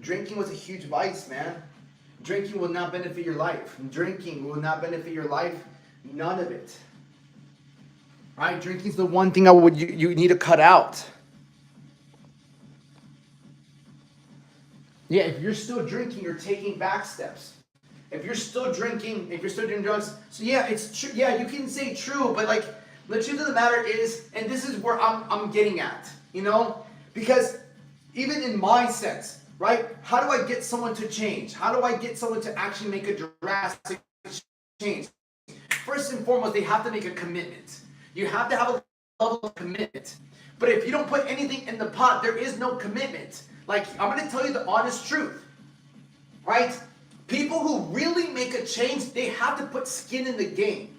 drinking was a huge vice, man. Drinking will not benefit your life. Drinking will not benefit your life. None of it. Right? Drinking's the one thing you need to cut out. Yeah, if you're still drinking, you're taking back steps. If you're still drinking, if you're still doing drugs, so yeah, it's true. Yeah, you can say true, but like the truth of the matter is, and this is where I'm getting at, you know, because even in my sense, right? How do I get someone to change? How do I get someone to actually make a drastic change? First and foremost, they have to make a commitment. You have to have a level of commitment. But if you don't put anything in the pot, there is no commitment. Like, I'm going to tell you the honest truth, right? People who really make a change, they have to put skin in the game.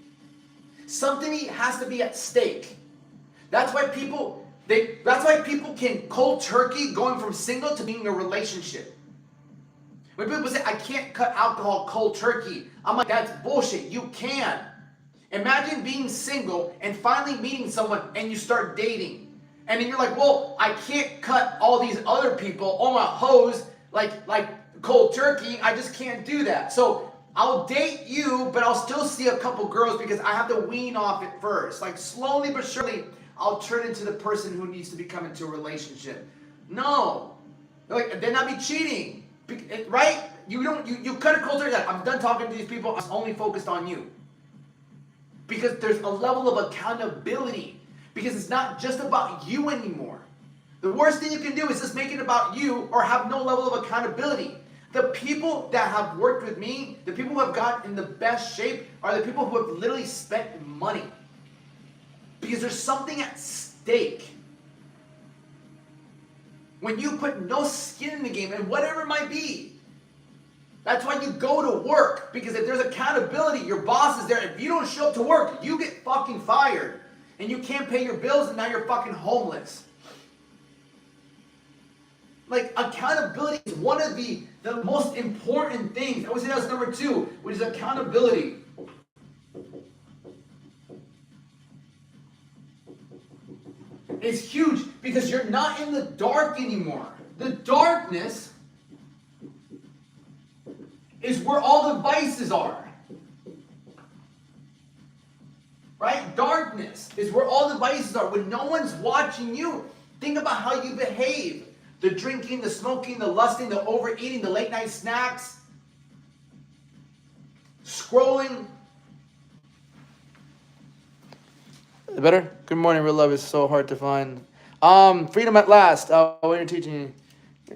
Something has to be at stake. That's why people can cold turkey going from single to being in a relationship. When people say, I can't cut alcohol cold turkey, I'm like, that's bullshit. You can. Imagine being single and finally meeting someone and you start dating. And then you're like, well, I can't cut all these other people, all my hoes, like cold turkey. I just can't do that. So I'll date you, but I'll still see a couple girls because I have to wean off it first. Like slowly but surely, I'll turn into the person who needs to become into a relationship. No. Like, then I'd be cheating. Right? You cut a cold turkey. Like, I'm done talking to these people. I'm only focused on you. Because there's a level of accountability. Because it's not just about you anymore. The worst thing you can do is just make it about you or have no level of accountability. The people that have worked with me, the people who have gotten in the best shape are the people who have literally spent money. Because there's something at stake. When you put no skin in the game, and whatever it might be, that's why you go to work. Because if there's accountability, your boss is there. If you don't show up to work, you get fucking fired. And you can't pay your bills and now you're fucking homeless. Like, accountability is one of the most important things. I would say that's number 2, which is accountability. It's huge because you're not in the dark anymore. The darkness is where all the vices are. Right? Darkness is where all the vices are. When no one's watching you, think about how you behave. The drinking, the smoking, the lusting, the overeating, the late night snacks, scrolling. Better? Good morning, real love is so hard to find. Freedom at last. What are you teaching?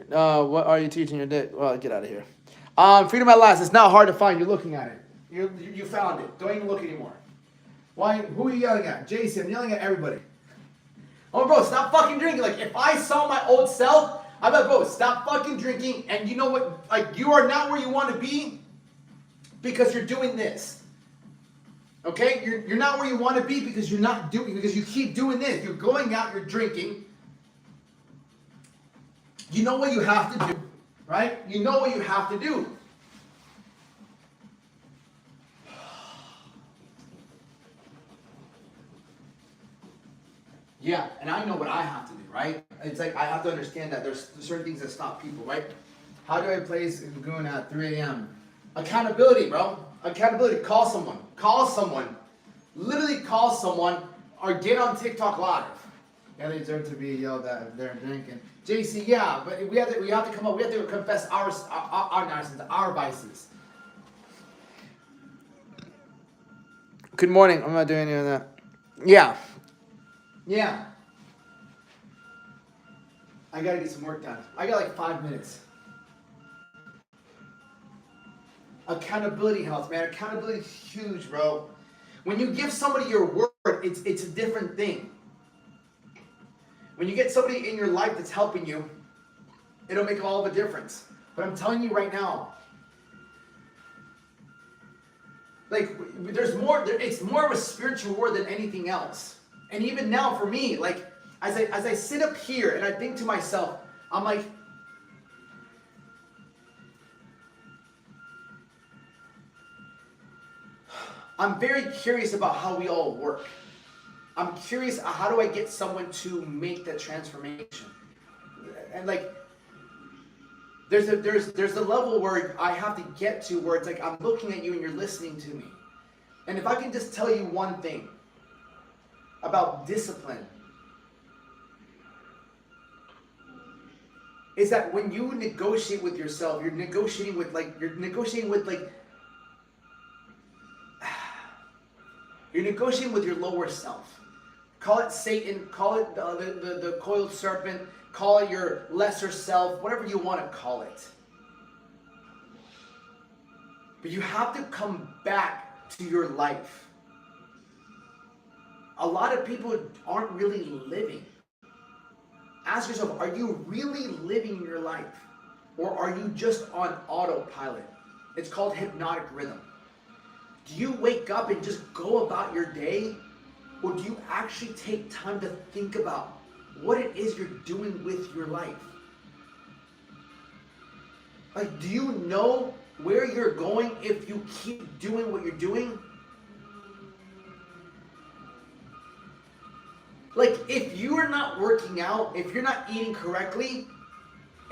What are you teaching your day? Well, get out of here. Freedom at last. It's not hard to find. You're looking at it. You found it. Don't even look anymore. Why? Who are you yelling at? JC, I'm yelling at everybody. Oh, bro, stop fucking drinking. Like, if I saw my old self, I'd be like, bro, stop fucking drinking. And you know what? Like, you are not where you want to be because you're doing this. Okay? You're not where you want to be because because you keep doing this. You're going out, you're drinking. You know what you have to do, right? You know what you have to do. Yeah, and I know what I have to do, right? It's like I have to understand that there's certain things that stop people, right? How do I place Lagoon at 3 a.m.? Accountability, bro. Accountability. Call someone. Call someone. Literally call someone or get on TikTok Live. Yeah, they deserve to be yelled at if they're drinking. JC, yeah, but we have to come up. We have to confess our nonsense, our vices. Good morning. I'm not doing any of that. Yeah. Yeah. I gotta get some work done. I got like 5 minutes. Accountability helps, man. Accountability is huge, bro. When you give somebody your word, it's a different thing. When you get somebody in your life that's helping you, it'll make all the difference. But I'm telling you right now, like, there's more. It's more of a spiritual word than anything else. And even now for me, like, as I sit up here and I think to myself, I'm like, I'm very curious about how we all work. I'm curious, how do I get someone to make that transformation? And like, there's a level where I have to get to where it's like I'm looking at you and you're listening to me. And if I can just tell you one thing about discipline, is that when you negotiate with yourself, you're negotiating with your lower self. Call it Satan, call it the coiled serpent, call it your lesser self, whatever you want to call it. But you have to come back to your life. A lot of people aren't really living. Ask yourself, are you really living your life? Or are you just on autopilot? It's called hypnotic rhythm. Do you wake up and just go about your day? Or do you actually take time to think about what it is you're doing with your life? Like, do you know where you're going if you keep doing what you're doing? Like, if you are not working out, if you're not eating correctly,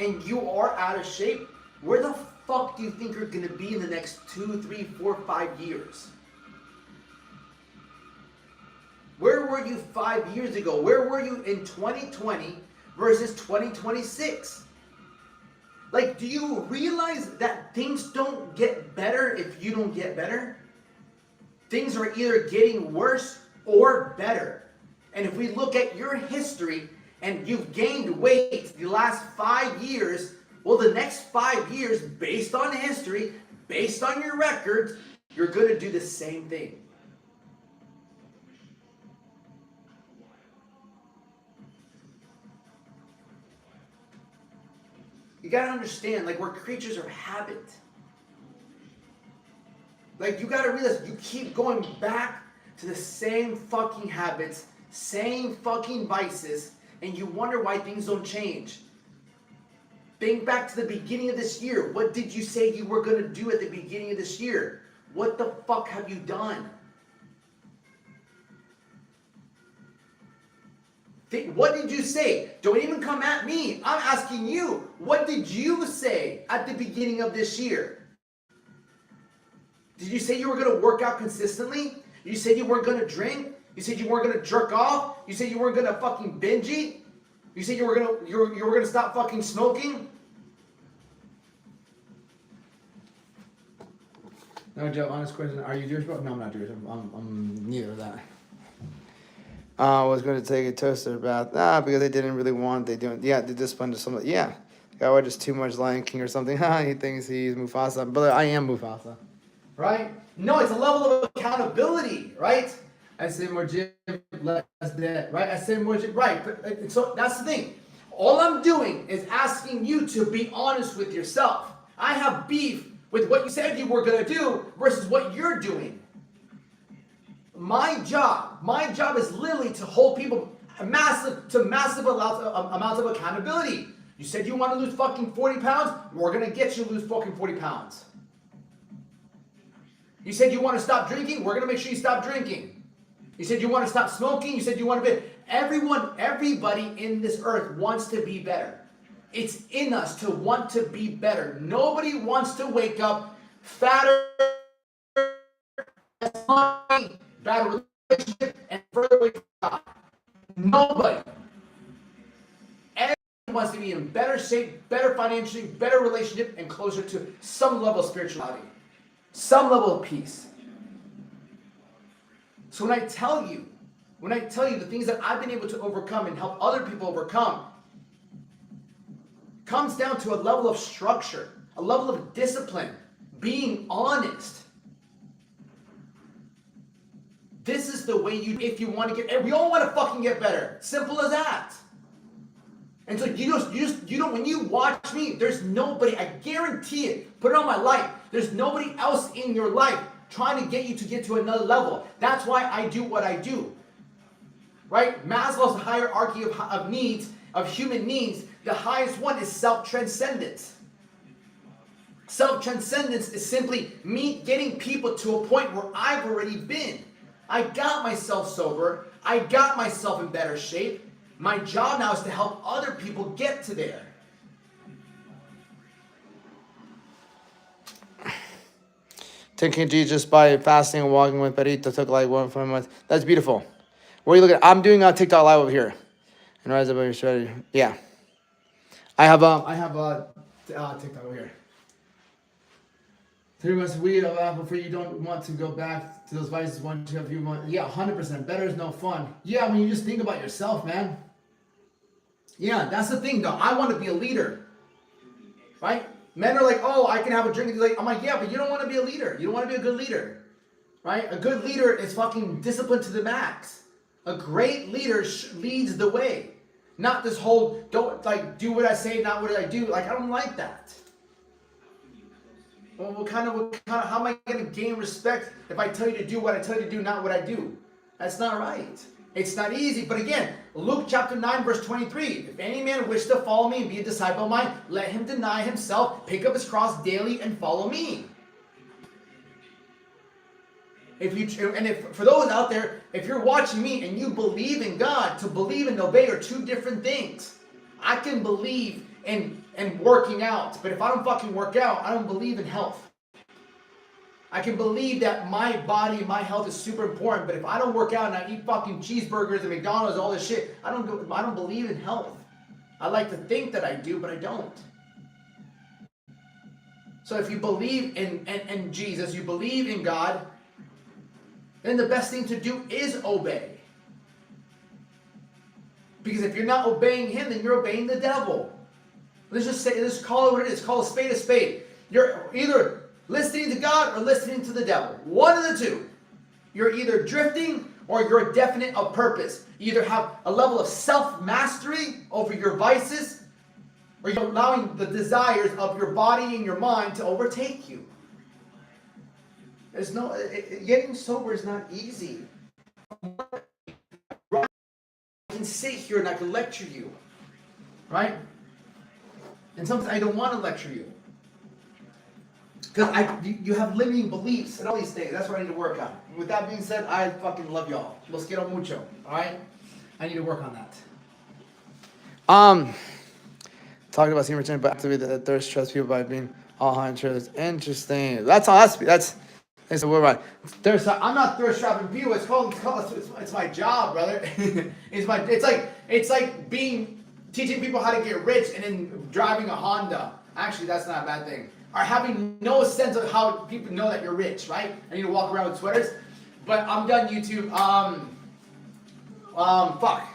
and you are out of shape, where the fuck do you think you're going to be in the next 2, 3, 4, 5 years? Where were you 5 years ago? Where were you in 2020 versus 2026? Like, do you realize that things don't get better if you don't get better? Things are either getting worse or better. And if we look at your history and you've gained weight the last 5 years, well, the next 5 years, based on history, based on your records, you're going to do the same thing. You got to understand, like, we're creatures of habit. Like, you got to realize you keep going back to the same fucking habits, same fucking vices, and you wonder why things don't change. Think back to the beginning of this year. What did you say you were going to do at the beginning of this year? What the fuck have you done? What did you say? Don't even come at me. I'm asking you. What did you say at the beginning of this year? Did you say you were going to work out consistently? You said you weren't going to drink? You said you weren't going to jerk off? You said you weren't going to fucking binge eat? You said you were going to stop fucking smoking? No, Joe, honest question. Are you Jewish, bro? No, I'm not Jewish. I'm neither of that. I was going to take a toaster bath. Because they didn't really want. They disciplined to something. Yeah. The guy watches too much Lion King or something. He thinks he's Mufasa. But I am Mufasa. Right? No, it's a level of accountability, right? I say more Jim, less dead. Right? I say more Jim. Right. But, so that's the thing. All I'm doing is asking you to be honest with yourself. I have beef with what you said you were going to do versus what you're doing. My job is literally to hold people massive amounts of accountability. You said you want to lose fucking 40 pounds, we're going to get you to lose fucking 40 pounds. You said you want to stop drinking, we're going to make sure you stop drinking. You said you want to stop smoking, you said you want to be... Everybody in this earth wants to be better. It's in us to want to be better. Nobody wants to wake up fatter, less money, bad relationship, and further away from God. Nobody. Everyone wants to be in better shape, better financially, better relationship, and closer to some level of spirituality, some level of peace. So when I tell you the things that I've been able to overcome and help other people overcome, comes down to a level of structure, a level of discipline, being honest. This is the way if you want to get, we all want to fucking get better. Simple as that. And so you don't, when you watch me, there's nobody, I guarantee it, put it on my life, there's nobody else in your life trying to get you to get to another level. That's why I do what I do. Right? Maslow's hierarchy of needs, of human needs, the highest one is self-transcendence. Self-transcendence is simply me getting people to a point where I've already been. I got myself sober. I got myself in better shape. My job now is to help other people get to there. 10 kg just by fasting and walking with Perito. Took like 1 month. That's beautiful. What are you looking at? I'm doing a TikTok live over here. And rise up your strategy. Yeah. I have TikTok over here. 3 months of weed of apple free. You don't want to go back to those vices once you have a few months. Yeah, 100%. Better is no fun. Yeah, when you just think about yourself, man. Yeah, that's the thing, though. I want to be a leader, right? Men are like, oh, I can have a drink. I'm like, yeah, but you don't want to be a leader. You don't want to be a good leader, right? A good leader is fucking disciplined to the max. A great leader leads the way. Not this whole, don't, like, do what I say, not what I do. Like, I don't like that. Well, what kind of, how am I going to gain respect if I tell you to do what I tell you to do, not what I do? That's not right. It's not easy. But again, Luke chapter 9, verse 23. If any man wish to follow me and be a disciple of mine, let him deny himself, pick up his cross daily, and follow me. For those out there, if you're watching me and you believe in God, to believe and obey are two different things. I can believe in working out, but if I don't fucking work out, I don't believe in health. I can believe that my body, my health is super important, but if I don't work out and I eat fucking cheeseburgers and McDonald's, all this shit, I don't believe in health. I like to think that I do, but I don't. So if you believe in Jesus, you believe in God, then the best thing to do is obey. Because if you're not obeying him, then you're obeying the devil. Let's call it what it is. Call a spade a spade. You're either listening to God or listening to the devil. One of the two. You're either drifting or you're definite of purpose. You either have a level of self-mastery over your vices, or you're allowing the desires of your body and your mind to overtake you. Getting sober is not easy. I can sit here and I can lecture you, right? And sometimes I don't want to lecture you. Because you have limiting beliefs and all these things. That's what I need to work on. With that being said, I fucking love y'all. Los quiero mucho. Alright? I need to work on that. Talking about semen return, but to be the thirst trust people by being all high insurance. Interesting. That's all. That's a word right. I'm not thirst trapping people. It's my job, brother. It's like teaching people how to get rich and then driving a Honda. Actually, that's not a bad thing. Or having no sense of how people know that you're rich, right? I need to walk around with sweaters. But I'm done, YouTube. Fuck.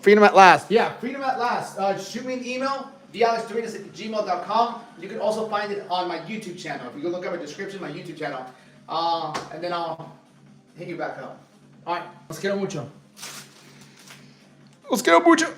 Freedom at last. Yeah, freedom at last. Shoot me an email, thealexduenas@gmail.com. You can also find it on my YouTube channel. If you go look up a description, my YouTube channel. And then I'll hit you back up. Alright, los quiero mucho. Los quiero mucho.